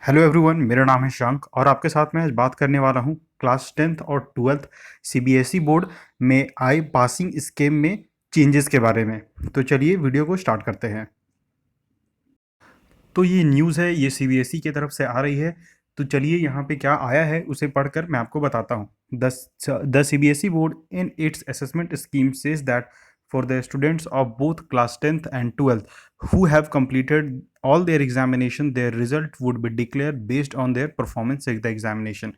Hello everyone, मेरा नाम है शंक और आपके साथ मैं आज बात करने वाला हूँ क्लास 10th और 12th सीबीएसई बोर्ड में आए पासिंग स्कीम में चेंजेस के बारे में। तो चलिए वीडियो को स्टार्ट करते हैं। तो ये न्यूज़ है, ये सीबीएसई की तरफ से आ रही है। तो चलिए यहाँ पे क्या आया है उसे पढ़कर मैं आपको बताता हूँ। The CBSE board in its assessment scheme says that for the students of both class 10th and 12th who have completed all their examination, their result would be declared based on their performance at the examination।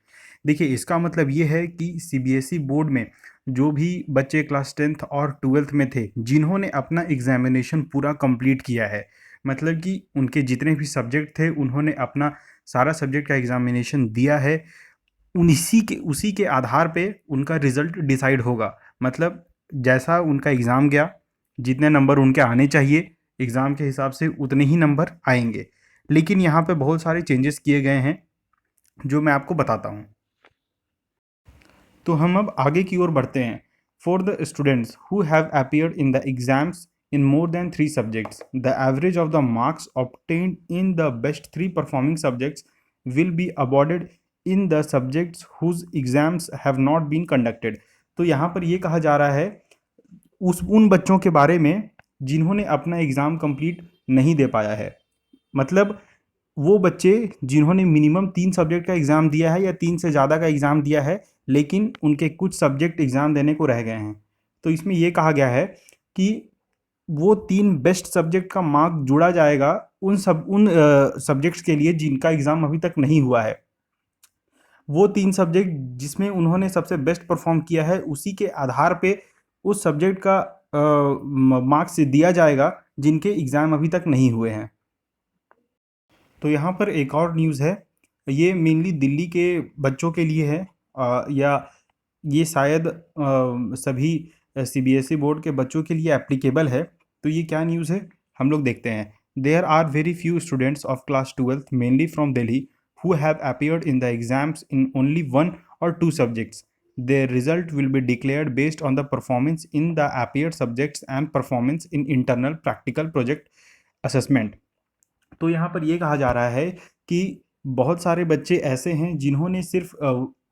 देखिए, इसका मतलब ये है कि CBSE board में जो भी बच्चे क्लास 10th और 12th में थे, जिन्होंने अपना एग्जामिनेशन पूरा कंप्लीट किया है, मतलब कि उनके जितने भी सब्जेक्ट थे उन्होंने अपना सारा सब्जेक्ट का एग्जामिनेशन दिया है, उसी के आधार पे उनका रिजल्ट डिसाइड होगा। मतलब जैसा उनका एग्ज़ाम गया, जितने नंबर उनके आने चाहिए एग्ज़ाम के हिसाब से उतने ही नंबर आएंगे। लेकिन यहाँ पे बहुत सारे चेंजेस किए गए हैं जो मैं आपको बताता हूँ। तो हम अब आगे की ओर बढ़ते हैं। For the students who have appeared in the exams in more than 3 subjects, the average of the marks obtained in the best 3 performing subjects will be awarded in the subjects whose exams have not been conducted। तो यहाँ पर ये कहा जा रहा है उन बच्चों के बारे में जिन्होंने अपना एग्ज़ाम कंप्लीट नहीं दे पाया है। मतलब वो बच्चे जिन्होंने मिनिमम 3 सब्जेक्ट का एग्ज़ाम दिया है या 3 से ज़्यादा का एग्ज़ाम दिया है, लेकिन उनके कुछ सब्जेक्ट एग्ज़ाम देने को रह गए हैं। तो इसमें ये कहा गया है कि वो 3 बेस्ट सब्जेक्ट का मार्क जोड़ा जाएगा उन सब्जेक्ट्स के लिए जिनका एग्ज़ाम अभी तक नहीं हुआ है। वो 3 सब्जेक्ट जिसमें उन्होंने सबसे बेस्ट परफॉर्म किया है, उसी के आधार पे उस सब्जेक्ट का मार्क्स दिया जाएगा जिनके एग्ज़ाम अभी तक नहीं हुए हैं। तो यहाँ पर एक और न्यूज़ है, ये मेनली दिल्ली के बच्चों के लिए है, या ये शायद सभी सीबीएसई बोर्ड के बच्चों के लिए एप्लीकेबल है। तो ये क्या न्यूज़ है हम लोग देखते हैं। There are very few students of class 12th mainly from Delhi who have appeared in the exams in only 1 or 2 subjects. Their result will be declared based on the performance in the appeared subjects and performance in internal practical project assessment। तो यहाँ पर ये कहा जा रहा है कि बहुत सारे बच्चे ऐसे हैं जिन्होंने सिर्फ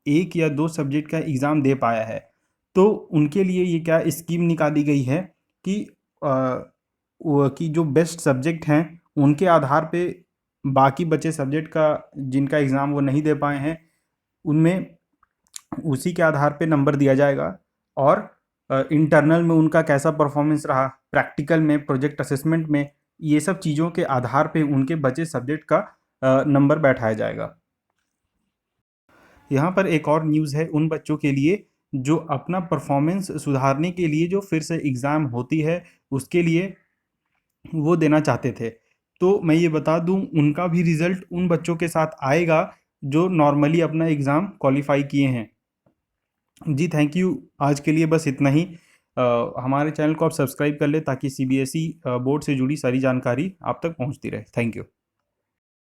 1 या 2 सब्जेक्ट का एग्ज़ाम दे पाया है। तो उनके लिए ये क्या स्कीम निकाली गई है कि कि जो बेस्ट सब्जेक्ट हैं उनके आधार पे बाकी बचे सब्जेक्ट का जिनका एग्ज़ाम वो नहीं दे पाए हैं, उनमें उसी के आधार पे नंबर दिया जाएगा। और इंटरनल में उनका कैसा परफॉर्मेंस रहा, प्रैक्टिकल में, प्रोजेक्ट असेसमेंट में, ये सब चीज़ों के आधार पे उनके बचे सब्जेक्ट का नंबर बैठाया जाएगा। यहाँ पर एक और न्यूज़ है उन बच्चों के लिए जो अपना परफॉर्मेंस सुधारने के लिए जो फिर से एग्ज़ाम होती है उसके लिए वो देना चाहते थे। तो मैं ये बता दूँ, उनका भी रिज़ल्ट उन बच्चों के साथ आएगा जो नॉर्मली अपना एग्ज़ाम क्वालिफ़ाई किए हैं। जी थैंक यू, आज के लिए बस इतना ही। हमारे चैनल को आप सब्सक्राइब कर लें ताकि सीबीएसई बोर्ड से जुड़ी सारी जानकारी आप तक पहुंचती रहे। Thank you.